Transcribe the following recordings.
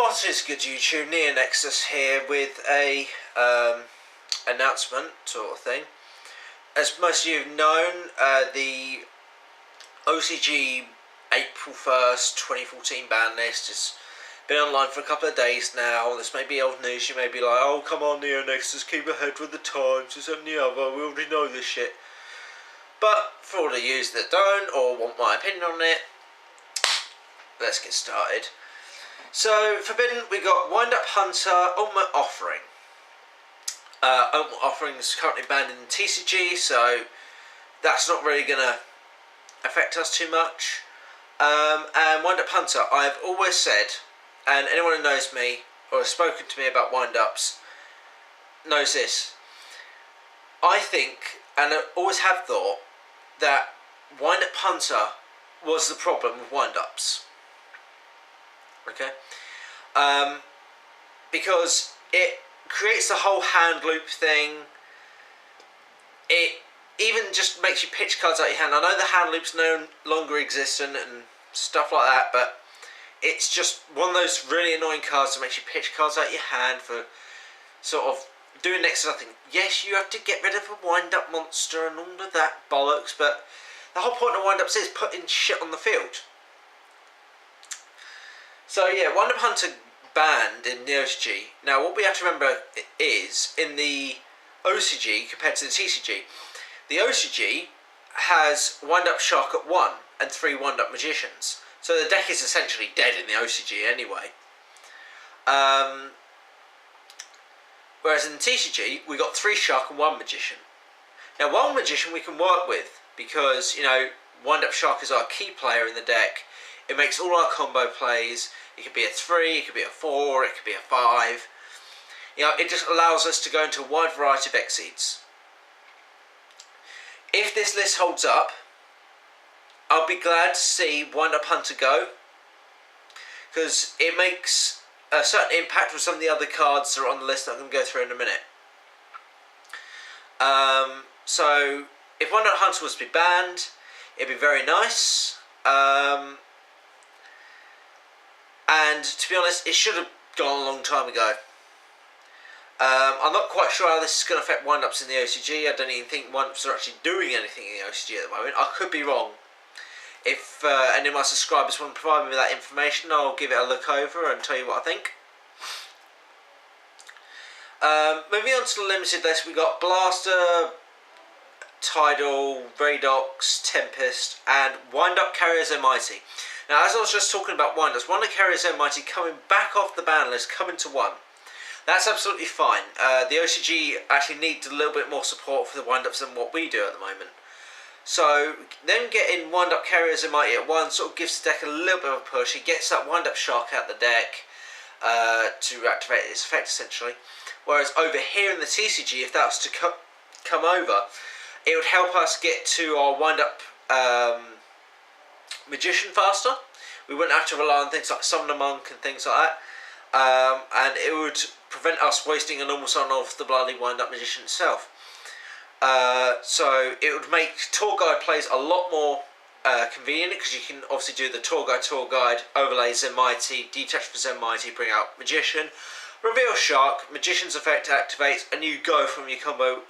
What is good, YouTube? NeoNexudus here with a announcement sort of thing. As most of you have known, the OCG April 1st 2014 ban list has been online for a couple of days now. This may be old news. You may be like, oh come on NeoNexudus, keep ahead with the times, this and the other, we already know this shit. But for all the users that don't or want my opinion on it, let's get started. So, Forbidden, we got Wind Up Hunter, Ultimate Offering. Ultimate Offering is currently banned in TCG, so that's not really going to affect us too much. And Wind Up Hunter, I've always said, and anyone who knows me or has spoken to me about Wind Ups knows this. I think, and I always have thought, that Wind Up Hunter was the problem with Wind Ups. Okay, because it creates the whole hand loop thing. It even just makes you pitch cards out of your hand. I know the hand loops no longer existent and stuff like that, but it's just one of those really annoying cards that makes you pitch cards out of your hand for sort of doing next to nothing. Yes, you have to get rid of a wind up monster and all of that bollocks, but the whole point of wind ups is putting shit on the field. So yeah, Wind Up Hunter banned in the OCG. Now what we have to remember is, in the OCG compared to the TCG, the OCG has Wind Up Shark at 1 and 3 Wind Up Magicians. So the deck is essentially dead in the OCG anyway. Whereas in the TCG, we got 3 Shark and 1 Magician. Now 1 Magician we can work with because, you know, Wind Up Shark is our key player in the deck. It makes all our combo plays. It could be a 3, it could be a 4, it could be a 5. You know, it just allows us to go into a wide variety of exceeds. If this list holds up, I'll be glad to see Wind Up Hunter go, because it makes a certain impact with some of the other cards that are on the list that I'm going to go through in a minute. So, if Wind Up Hunter was to be banned, it'd be very nice. And to be honest, it should have gone a long time ago. I'm not quite sure how this is going to affect wind-ups in the OCG. I don't even think wind-ups are actually doing anything in the OCG at the moment. I could be wrong. If any of my subscribers want to provide me with that information, I'll give it a look over and tell you what I think. Moving on to the limited list, we got Blaster, Tidal, Redox, Tempest, and Wind-Up Carrier Zenmaity. Now, as I was just talking about wind-ups, Wind-Up Carrier Zenmaity coming back off the ban list, coming to 1. That's absolutely fine. The OCG actually needs a little bit more support for the wind-ups than what we do at the moment. So, them getting Wind-Up Carrier Zenmaity at 1 sort of gives the deck a little bit of a push. It gets that Wind-Up Shark out the deck to activate its effect, essentially. Whereas over here in the TCG, if that was to come over, it would help us get to our wind-up Magician faster. We wouldn't have to rely on things like Summon a Monk and things like that. And it would prevent us wasting a normal summon off the bloody wind-up Magician itself. So it would make tour guide plays a lot more convenient, because you can obviously do the tour guide, overlay Zenmaity, detach for Zenmaity, bring out Magician, reveal Shark, Magician's effect activates, and you go from your combo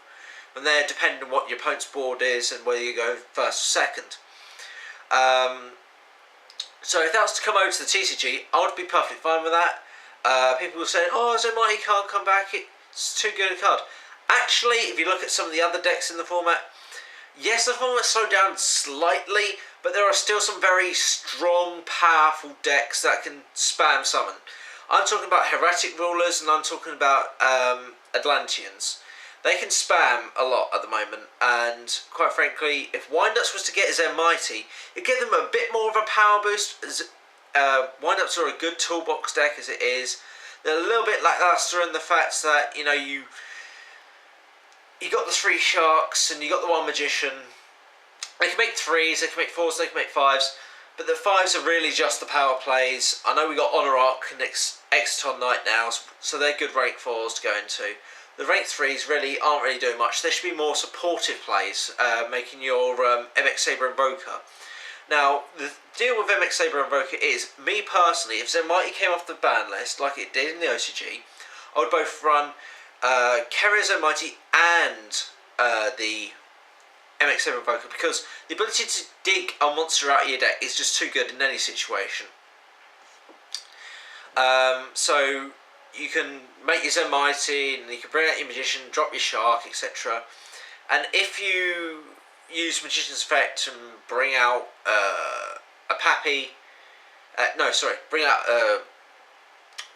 from there, depending on what your opponent's board is and whether you go first or second. So if that was to come over to the TCG, I would be perfectly fine with that. People were saying, oh, Zenmaity can't come back, it's too good a card. Actually, if you look at some of the other decks in the format, yes, the format slowed down slightly, but there are still some very strong, powerful decks that can spam summon. I'm talking about Errate'd rulers, and I'm talking about Atlanteans. They can spam a lot at the moment, and quite frankly, if Wind-Ups was to get Zenmaity, it'd give them a bit more of a power boost. Wind-Ups are a good toolbox deck as it is. They're a little bit lackluster in the fact that, you know, you got the 3 Sharks and you got the 1 Magician. They can make 3s, they can make 4s, they can make 5s, but the 5s are really just the power plays. I know we got Honor Arc and Exciton Knight now, so they're good rank 4s to go into. The rank 3s really aren't really doing much. There should be more supportive plays, making your MX Saber and Broker. Now, the deal with MX Saber Invoker is, me personally, if Zenmaity came off the ban list, like it did in the OCG, I would both run Carrier Zenmaity and the MX Saber Invoker, because the ability to dig a monster out of your deck is just too good in any situation. So you can make your Zenmaity, and you can bring out your Magician, drop your Shark, etc. And if you use Magician's Effect and bring out a Pappy, bring out a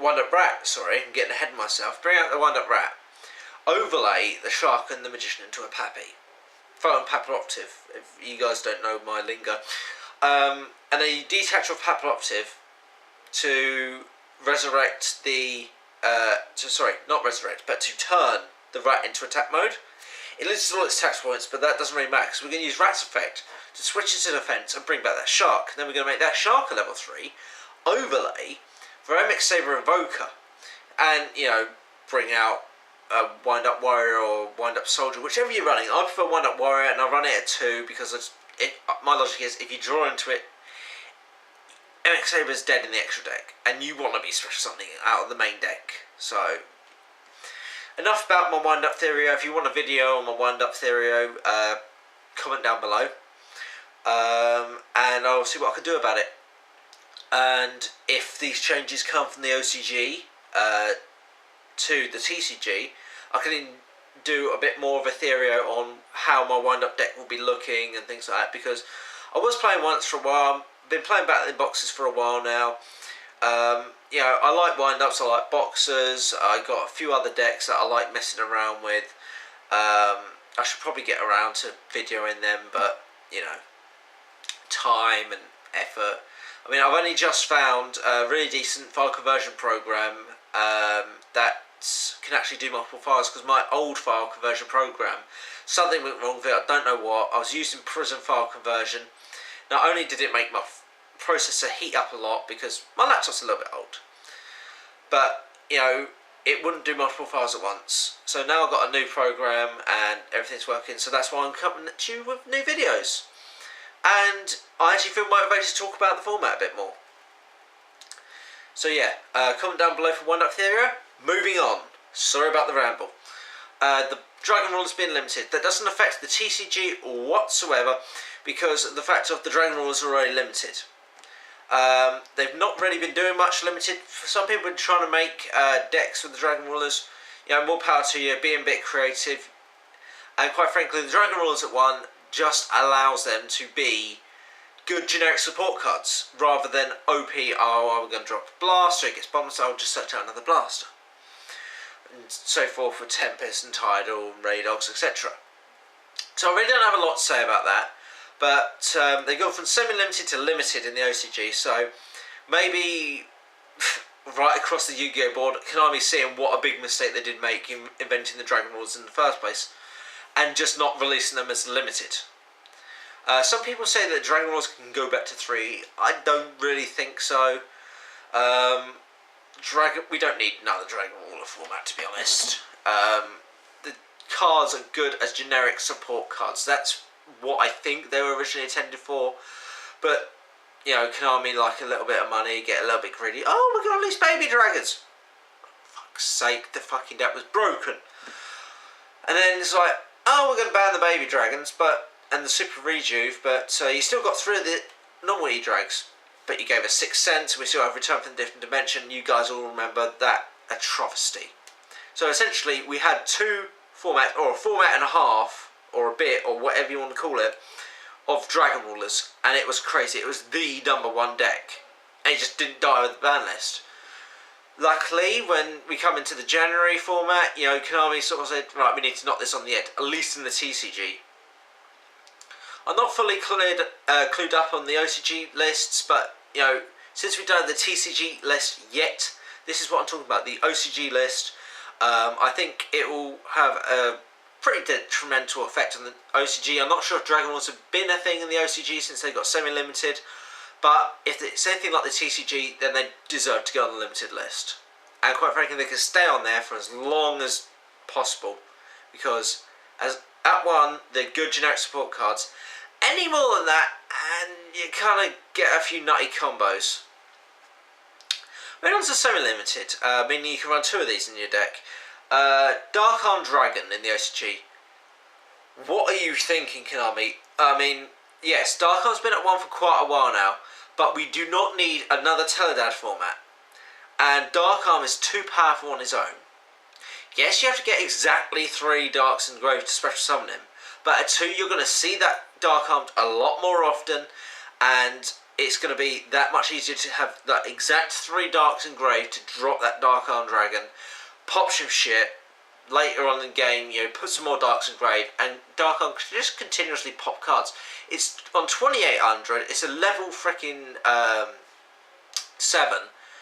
Wind-Up Rat, I'm getting ahead of myself, bring out the Wind-Up Rat, overlay the Shark and the Magician into a Pappy, Photon Papilloptive, if you guys don't know my lingo, and then you detach your Papilloptive to resurrect the, to turn the rat into attack mode. It loses all its attack points, but that doesn't really matter, because we're going to use Rat's Effect to switch it to defense and bring back that Shark. And then we're going to make that Shark a level 3, overlay for MX Saber Invoker, and, you know, bring out a Wind-Up Warrior or Wind-Up Soldier, whichever you're running. I prefer Wind-Up Warrior, and I run it at 2, because my logic is, if you draw into it, MX Saber's dead in the extra deck, and you want to be special something out of the main deck. So, enough about my wind-up theory. If you want a video on my wind-up theory, comment down below, and I'll see what I can do about it. And if these changes come from the OCG to the TCG, I can do a bit more of a theory on how my wind-up deck will be looking and things like that, because I was playing once for a while. Been playing Battling Boxes for a while now. You know, I like wind-ups, I like boxers, I got a few other decks that I like messing around with. I should probably get around to videoing them, but, you know, time and effort. I mean, I've only just found a really decent file conversion program that can actually do multiple files, because my old file conversion program, something went wrong with it, I don't know what. I was using Prism file conversion. Not only did it make my processor heat up a lot, because my laptop's a little bit old, but, you know, it wouldn't do multiple files at once. So now I've got a new program and everything's working, so that's why I'm coming at you with new videos. And I actually feel motivated to talk about the format a bit more. So yeah, comment down below for Wind Up Theory. Moving on. Sorry about the ramble. The Dragon Rule has been limited. That doesn't affect the TCG whatsoever, because the fact of the Dragon Rulers are already limited. They've not really been doing much limited. Some people have been trying to make decks with the Dragon Rulers. You know, more power to you, being a bit creative. And quite frankly, the Dragon Rulers at 1 just allows them to be good generic support cards, rather than OP, oh, I'm going to drop a blaster, it gets bombed, so I'll just search out another blaster. And so forth with Tempest and Tidal and Redox, etc. So I really don't have a lot to say about that. But they go from semi-limited to limited in the OCG, so maybe right across the YGO board, Konami seeing what a big mistake they did make in inventing the Dragon Rules in the first place, and just not releasing them as limited. Some people say that Dragon Rules can go back to 3. I don't really think so. We don't need another Dragon Ruler format, to be honest. The cards are good as generic support cards. That's what I think they were originally intended for, but, you know, Konami like a little bit of money, get a little bit greedy. Oh, we're going to release baby dragons. For fuck's sake, the fucking deck was broken. And then it's like, oh, we're going to ban the baby dragons, and the super rejuve, but you still got 3 of the normal E-Drags, but you gave us 6 cents, and we still have Return from the Different Dimension. You guys all remember that atrocity. So essentially, we had 2 formats, or a format and a half, or a bit, or whatever you want to call it, of Dragon Rulers, and it was crazy. It was the #1 deck, and it just didn't die with the ban list. Luckily, when we come into the January format, you know, Konami sort of said, right, we need to knock this on the head, at least in the TCG. I'm not fully clued up on the OCG lists, but, you know, since we don't have the TCG list yet, this is what I'm talking about, the OCG list. I think it will have a pretty detrimental effect on the OCG. I'm not sure if Dragon Rules have been a thing in the OCG since they got semi-limited, but if it's anything like the TCG, then they deserve to go on the limited list. And quite frankly, they can stay on there for as long as possible, because at 1, they're good generic support cards, Any more than that, and you kind of get a few nutty combos. Moving on to semi-limited, meaning you can run 2 of these in your deck. Dark Arm Dragon in the OCG. What are you thinking, Konami? I mean, yes, Dark Arm's been at 1 for quite a while now, but we do not need another Teledad format. And Dark Arm is too powerful on his own. Yes, you have to get exactly 3 Darks Engraved to special summon him, but at 2 you're going to see that Dark Armed a lot more often, and it's going to be that much easier to have that exact 3 Darks Engraved to drop that Dark Arm Dragon, pop some shit, later on in the game, you know, put some more Darks Engraved, and Dark Arm can just continuously pop cards. It's on 2800, it's a level freaking 7,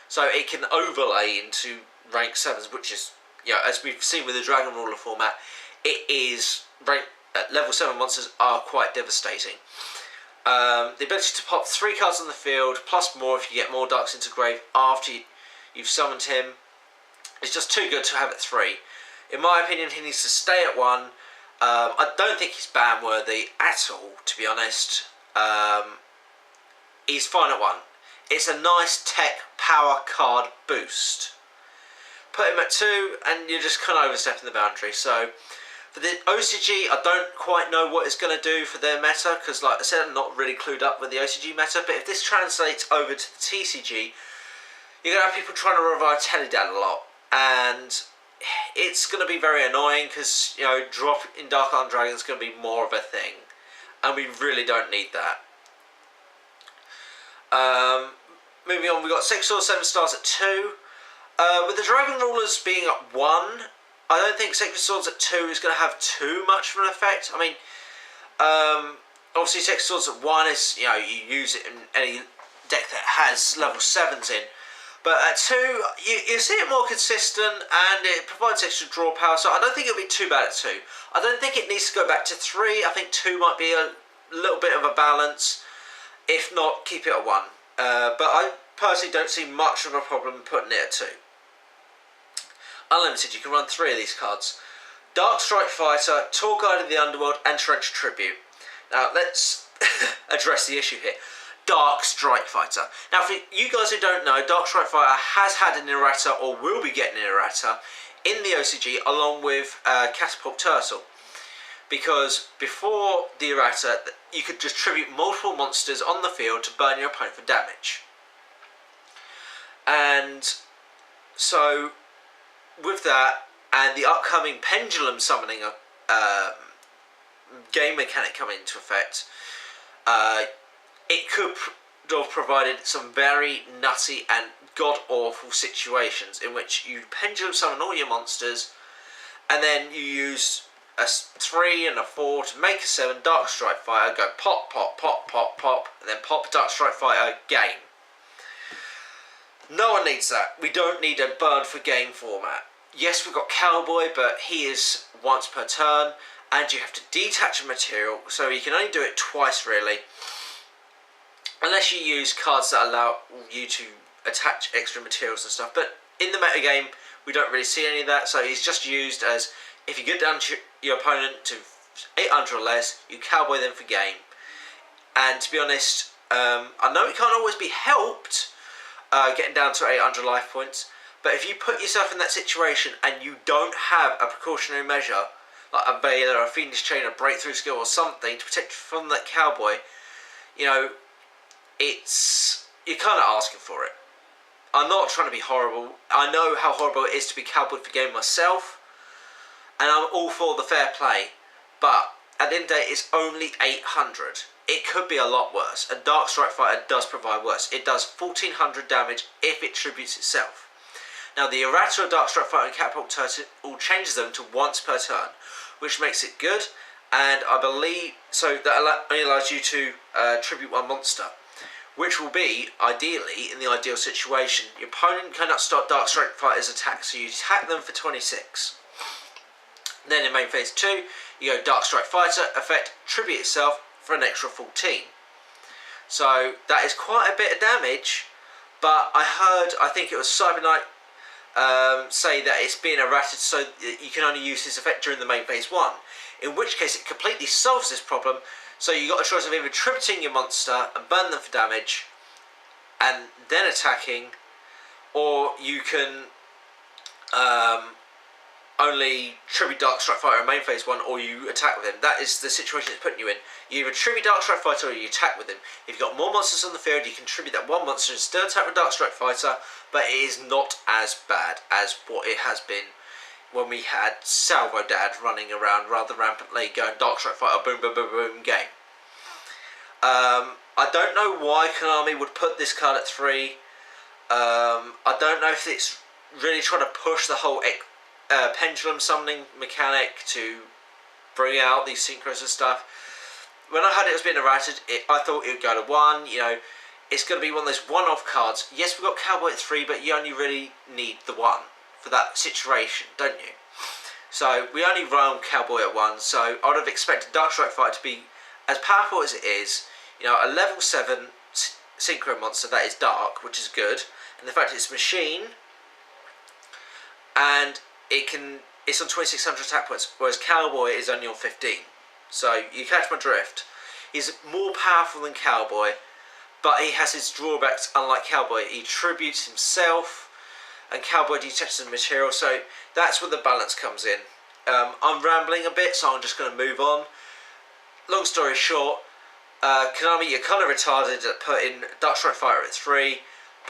so it can overlay into rank 7s, which is, you know, as we've seen with the Dragon Ruler format, it is rank level 7 monsters are quite devastating. The ability to pop 3 cards on the field, plus more if you get more Darks into grave after you've summoned him, is just too good to have at 3. In my opinion, he needs to stay at 1. I don't think he's ban worthy at all, to be honest. He's fine at 1. It's a nice tech power card boost. Put him at 2 and you're just kind of overstepping the boundary. So for the OCG, I don't quite know what it's going to do for their meta, because like I said, I'm not really clued up with the OCG meta, but if this translates over to the TCG, you're going to have people trying to revive Teledad a lot, and it's going to be very annoying, because, you know, drop in Dark Arm Dragon is going to be more of a thing, and we really don't need that. Moving on, we've got 6 or 7 stars at 2. With the Dragon Rulers being at 1, I don't think Sacred Swords at 2 is going to have too much of an effect. I mean, obviously Sacred Swords at 1 is, you know, you use it in any deck that has level 7s in. But at 2, you see it more consistent, and it provides extra draw power, so I don't think it'll be too bad at 2. I don't think it needs to go back to 3. I think 2 might be a little bit of a balance. If not, keep it at 1. But I personally don't see much of a problem putting it at 2. Unlimited, you can run 3 of these cards. Dark Strike Fighter, Tour Guide of the Underworld, and Torrential Tribute. Now, let's address the issue here. Dark Strike Fighter. Now, for you guys who don't know, Dark Strike Fighter has had an errata, or will be getting an errata, in the OCG, along with Catapult Turtle. Because before the errata, you could just tribute multiple monsters on the field to burn your opponent for damage. And so with that, and the upcoming Pendulum Summoning game mechanic coming into effect, it could have provided some very nutty and god-awful situations in which you Pendulum Summon all your monsters, and then you use a 3 and a 4 to make a 7 Dark Strike Fighter, go pop, pop, pop, pop, pop, and then pop Dark Strike Fighter, game. No one needs that. We don't need a burn for game format. Yes, we've got Cowboy, but he is once per turn, and you have to detach a material, so you can only do it twice really. Unless you use cards that allow you to attach extra materials and stuff. But in the metagame, we don't really see any of that, so he's just used as, if you get down to your opponent to 800 or less, you Cowboy them for game. And to be honest, I know it can't always be helped, getting down to 800 life points, but if you put yourself in that situation and you don't have a precautionary measure, like a Veiler, a Fiendish Chain, a Breakthrough Skill or something to protect you from that Cowboy, you know, you're kind of asking for it. I'm not trying to be horrible. I know how horrible it is to be Cowboyed for game myself, and I'm all for the fair play, but at the end of the day, it's only 800. It could be a lot worse, and Dark Strike Fighter does provide worse. It does 1400 damage if it tributes itself. Now, the errata of Dark Strike Fighter and Catapult Turtle all changes them to once per turn, which makes it good, and I believe, so that only allows you to tribute one monster, which will be, ideally, in the ideal situation, your opponent cannot stop Dark Strike Fighter's attack, so you attack them for 26. Then in main phase 2, you go Dark Strike Fighter, effect, tribute itself for an extra 14. So that is quite a bit of damage, but I think it was Cyber Knight say that it's being errated so that you can only use his effect during the main phase 1. In which case it completely solves this problem, So you got a choice of either tributing your monster and burn them for damage, and then attacking, or you can only tribute Dark Strike Fighter in main phase 1, or you attack with him. That is the situation it's putting you in. You either tribute Dark Strike Fighter or you attack with him. If you've got more monsters on the field, you can tribute that one monster and still attack with Dark Strike Fighter, but it is not as bad as what it has been when we had Salvo Dad running around rather rampantly going Dark Strike Fighter, boom, boom, boom, boom, game. I don't know why Konami would put this card at 3. I don't know if it's really trying to push the whole pendulum summoning mechanic to bring out these synchros and stuff. When I heard it was being errated, I thought it would go to 1. You know, it's going to be one of those one-off cards. Yes, we've got Cowboy at 3, but you only really need the 1 for that situation, don't you? So we only run Cowboy at 1, so I would have expected Dark Strike Fighter to be as powerful as it is. You know, a level 7 synchro monster that is dark, which is good, and the fact it's machine, and it's on 2600 attack points, whereas Cowboy is only on 15. So you catch my drift. He's more powerful than Cowboy, but he has his drawbacks. Unlike Cowboy, he tributes himself, and Cowboy detects the material. So that's where the balance comes in. I'm rambling a bit, so I'm just going to move on. Long story short, Konami, you're kind of retarded at putting Dark Strike Fighter at 3.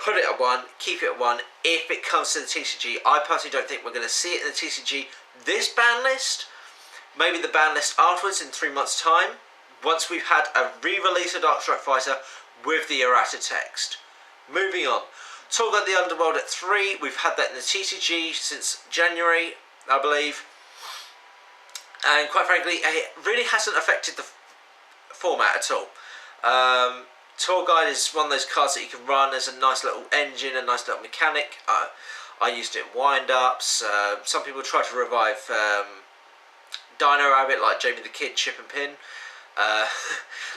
Put it at 1, keep it at 1. If it comes to the TCG, I personally don't think we're going to see it in the TCG this ban list. Maybe the ban list afterwards in 3 months' time, once we've had a re-release of Dark Strike Fighter with the Errate'd text. Moving on. Talk about the Underworld at 3. We've had that in the TCG since January, I believe. And quite frankly, it really hasn't affected the format at all. Tour Guide is one of those cards that you can run as a nice little engine, a nice little mechanic. I used it in wind-ups. Some people try to revive Dino Rabbit, like Jamie the Kid, Chip and Pin.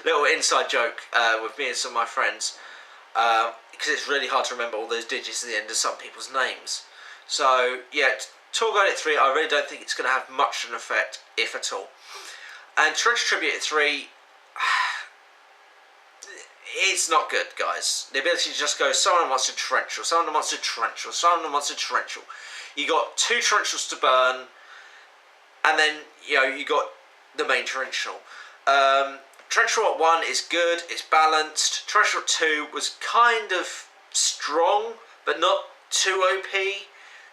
Little inside joke with me and some of my friends, because it's really hard to remember all those digits at the end of some people's names. So yeah, Tour Guide at 3, I really don't think it's going to have much of an effect, if at all. And Torrential Tribute at 3, it's not good, guys. The ability to just go, someone wants a Torrential, someone wants a Torrential, someone wants a Torrential. You got 2 Torrentials to burn, and then, you know, you got the main Torrential. Torrential at 1 is good, it's balanced. Torrential at 2 was kind of strong, but not too OP,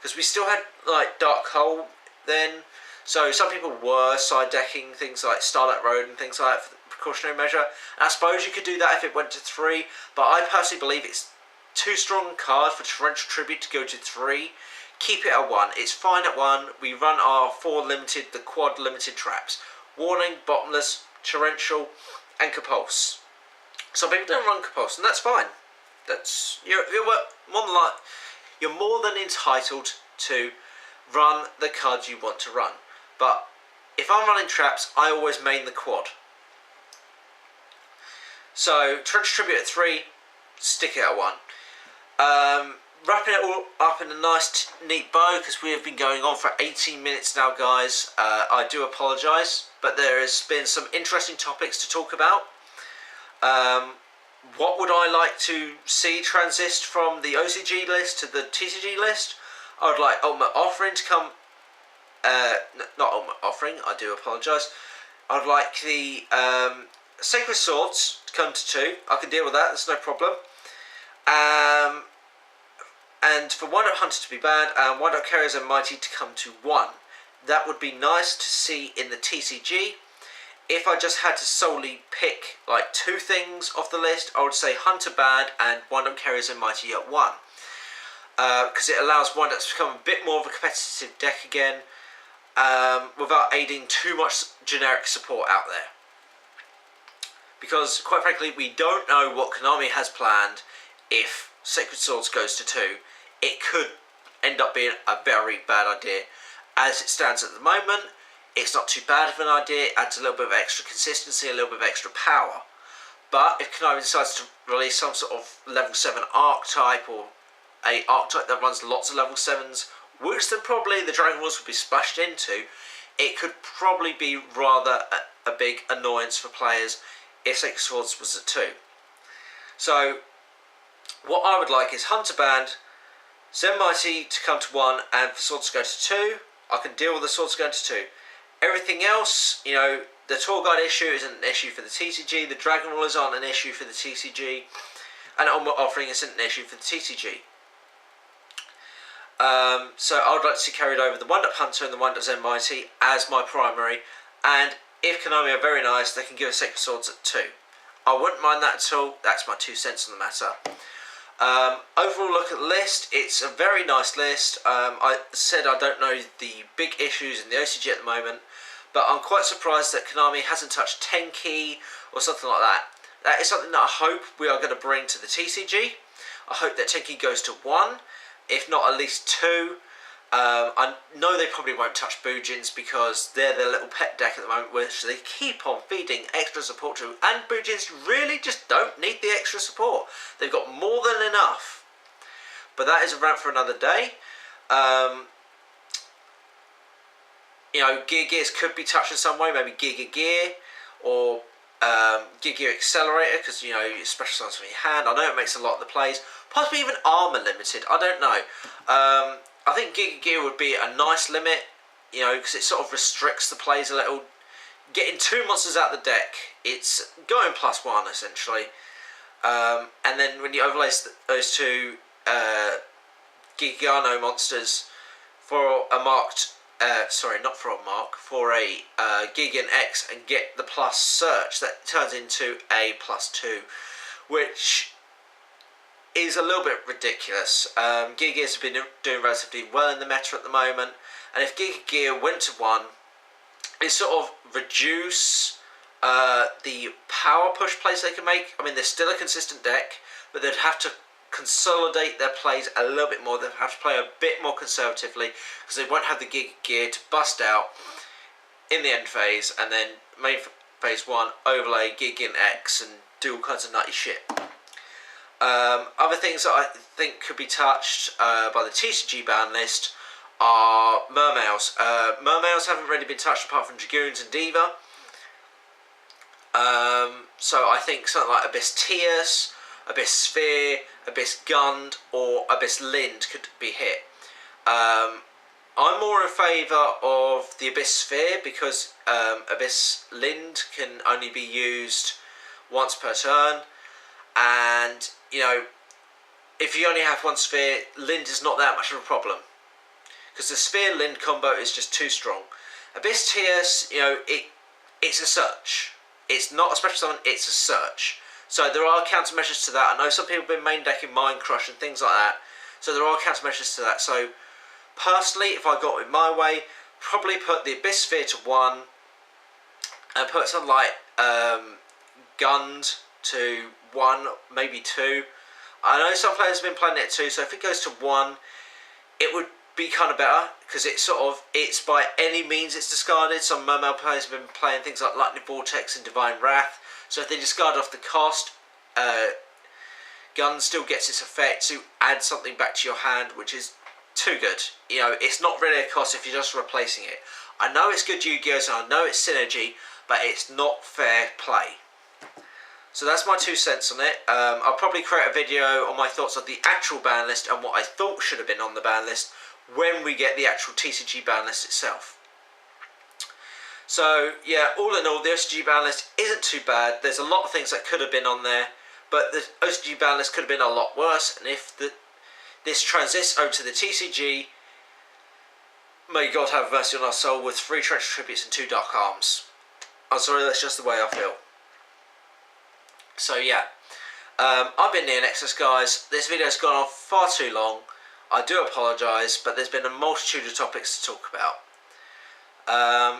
because we still had, like, Dark Hole then. So some people were side decking things like Starlight Road and things like that for the precautionary measure. And I suppose you could do that if it went to 3, but I personally believe it's too strong a card for Torrential Tribute to go to 3. Keep it at 1. It's fine at 1. We run our 4 limited, the quad limited traps. Warning, Bottomless, Torrential, and Compulse. Some people don't run Compulse, and that's fine. You're more than entitled to run the cards you want to run. But if I'm running traps, I always main the quad. So Torrential Tribute at 3, stick it at 1. Wrapping it all up in a nice neat bow, because we have been going on for 18 minutes now, guys. I do apologise, but there has been some interesting topics to talk about. What would I like to see transist from the OCG list to the TCG list? I would like Ultimate Offering to come... not Ultimate Offering, I do apologise. I'd like the Sacred Swords to come to 2. I can deal with that, that's no problem. And for Wind Up Hunter to be banned, and Wind Up Carrier Zenmaity to come to 1. That would be nice to see in the TCG. If I just had to solely pick like 2 things off the list, I would say Hunter banned and Wind Up Carrier Zenmaity at 1. Because it allows Wind Up to become a bit more of a competitive deck again, without aiding too much generic support out there. Because, quite frankly, we don't know what Konami has planned if Sacred Swords goes to 2. It could end up being a very bad idea. As it stands at the moment, it's not too bad of an idea. It adds a little bit of extra consistency, a little bit of extra power. But if Konami decides to release some sort of level 7 archetype, or a archetype that runs lots of level 7s, which then probably the Dragon Balls would be splashed into, it could probably be rather a big annoyance for players if Sacred Swords was at 2. So what I would like is Hunter Band, Zenmaity to come to 1, and for Swords to go to 2. I can deal with the Swords going to 2. Everything else, you know, the Tour Guide issue isn't an issue for the TCG, the Dragon Rollers aren't an issue for the TCG, and Onward Offering isn't an issue for the TCG. So I would like to see carried over the Wind-Up Hunter and the Wind-Up Zenmaity as my primary, and if Konami are very nice, they can give us Sacred Swords at 2. I wouldn't mind that at all. That's my 2 cents on the matter. Overall look at the list, it's a very nice list. I said I don't know the big issues in the OCG at the moment, but I'm quite surprised that Konami hasn't touched Tenki or something like that. That is something that I hope we are going to bring to the TCG. I hope that Tenki goes to 1, if not at least 2. I know they probably won't touch Bujins because they're their little pet deck at the moment, which they keep on feeding extra support to, and Bujins really just don't need the extra support. They've got more than enough. But that is a rant for another day. You know, Gear Gears could be touched in some way, maybe Giga Gear or Gear Gear Accelerator, because, you know, special signs from your hand. I know it makes a lot of the plays. Possibly even Armour Limited, I don't know. I think Giga Gear would be a nice limit, you know, because it sort of restricts the plays a little. Getting 2 monsters out the deck, it's going +1 essentially. And then when you overlay those 2 Gigano monsters for a marked, for a Gigan X and get the plus search, that turns into a +2, which is a little bit ridiculous. Giga Gears have been doing relatively well in the meta at the moment, and if Giga Gear went to 1, it sort of reduce the power push plays they can make. I mean, they're still a consistent deck, but they'd have to consolidate their plays a little bit more. They'd have to play a bit more conservatively, because they won't have the Giga Gear to bust out in the end phase, and then main phase 1 overlay Gigan X and do all kinds of nutty shit. Other things that I think could be touched by the TCG ban list are Mermails. Mermails haven't really been touched apart from Dragoons and Diva. So I think something like Abyss Tias, Abyss Sphere, Abyss Gund, or Abyss Lind could be hit. I'm more in favour of the Abyss Sphere, because Abyss Lind can only be used once per turn, and, you know, if you only have 1 sphere, Lind is not that much of a problem, because the Sphere Lind combo is just too strong. Abyss Tias, you know, it's a search. It's not a special summon, it's a search. So there are countermeasures to that. I know some people have been main decking Mind Crush and things like that, so there are countermeasures to that. So personally, if I got it my way, probably put the Abyss Sphere to 1 and put something like Gund to 1, maybe 2. I know some players have been playing it 2, so if it goes to 1, it would be kind of better, because it's by any means it's discarded. Some Mermail players have been playing things like Lightning Vortex and Divine Wrath, so if they discard off the cost, Gun still gets its effect to add something back to your hand, which is too good. You know, it's not really a cost if you're just replacing it. I know it's good Yu-Gi-Oh! And I know it's synergy, but it's not fair play. So that's my 2 cents on it. I'll probably create a video on my thoughts on the actual ban list and what I thought should have been on the ban list when we get the actual TCG ban list itself. So yeah, all in all, the OCG ban list isn't too bad. There's a lot of things that could have been on there, but the OCG ban list could have been a lot worse. And if this transits over to the TCG, may God have mercy on our soul, with 3 Torrential Tributes and 2 Dark Arms. I'm sorry, that's just the way I feel. So yeah, I've been NeoNexudus, guys. This video's gone on far too long. I do apologise, but there's been a multitude of topics to talk about.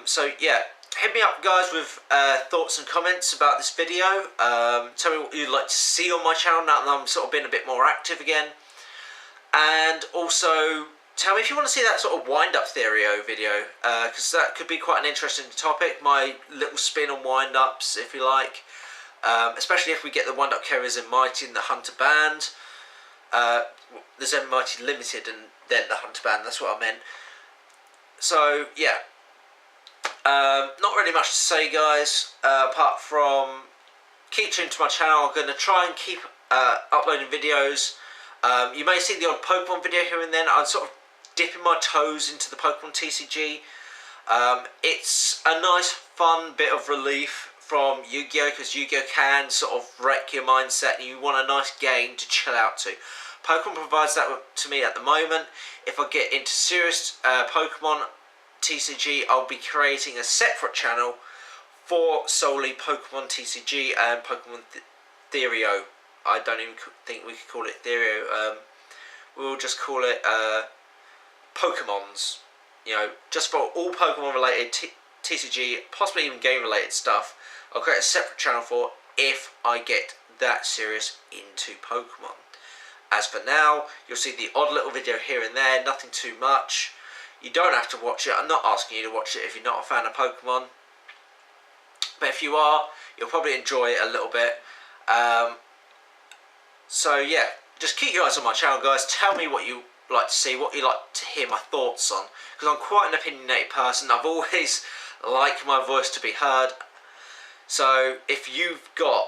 So yeah, hit me up, guys, with thoughts and comments about this video. Tell me what you'd like to see on my channel now that I'm sort of being a bit more active again. And also, tell me if you want to see that sort of wind-up Therio video, because that could be quite an interesting topic. My little spin on wind-ups, if you like. Especially if we get the wind-up carriers Zenmaity and the Hunter Band. The Zenmaity Limited and then the Hunter Band, that's what I meant. So, yeah. Not really much to say, guys, apart from keep tuned to my channel. I'm going to try and keep uploading videos. You may see the odd Pokemon video here and then. I'm sort of dipping my toes into the Pokemon TCG. It's a nice, fun bit of relief from Yu-Gi-Oh! Because Yu-Gi-Oh! Can sort of wreck your mindset and you want a nice game to chill out to. Pokemon provides that to me at the moment. If I get into serious Pokemon TCG, I'll be creating a separate channel for solely Pokemon TCG and Pokemon Therio. I don't even think we could call it Therio. We'll just call it Pokemons. You know, just for all Pokemon related TCG, possibly even game related stuff. I'll create a separate channel for if I get that serious into Pokemon. As for now, you'll see the odd little video here and there, nothing too much. You don't have to watch it. I'm not asking you to watch it if you're not a fan of Pokemon. But if you are, you'll probably enjoy it a little bit. So yeah, just keep your eyes on my channel, guys. Tell me what you like to see, what you like to hear my thoughts on. Because I'm quite an opinionated person. I've always liked my voice to be heard. So if you've got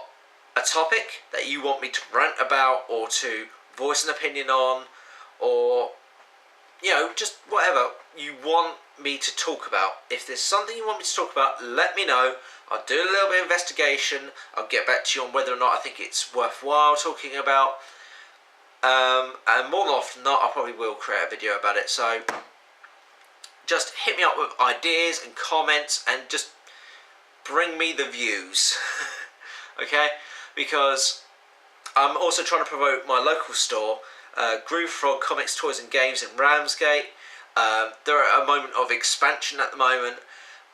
a topic that you want me to rant about or to voice an opinion on, or you know, just whatever you want me to talk about. If there's something you want me to talk about, let me know. I'll do a little bit of investigation. I'll get back to you on whether or not I think it's worthwhile talking about. And more than often than not, I probably will create a video about it. So just hit me up with ideas and comments and just bring me the views. Okay? Because I'm also trying to promote my local store, Groove Frog Comics, Toys and Games in Ramsgate. They're at a moment of expansion at the moment,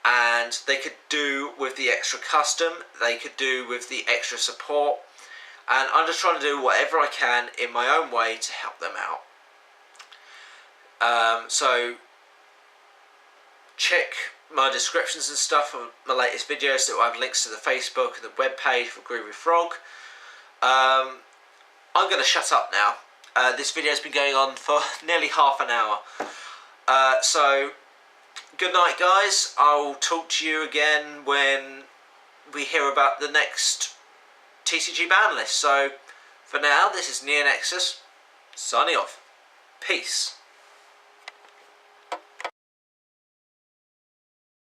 and they could do with the extra custom, they could do with the extra support, and I'm just trying to do whatever I can in my own way to help them out. So check my descriptions and stuff of my latest videos that will have links to the Facebook and the web page for Groovy Frog. I'm going to shut up now. This video has been going on for nearly half an hour. So, good night, guys. I'll talk to you again when we hear about the next TCG ban list. So, for now, this is NeoNexudus, signing off. Peace.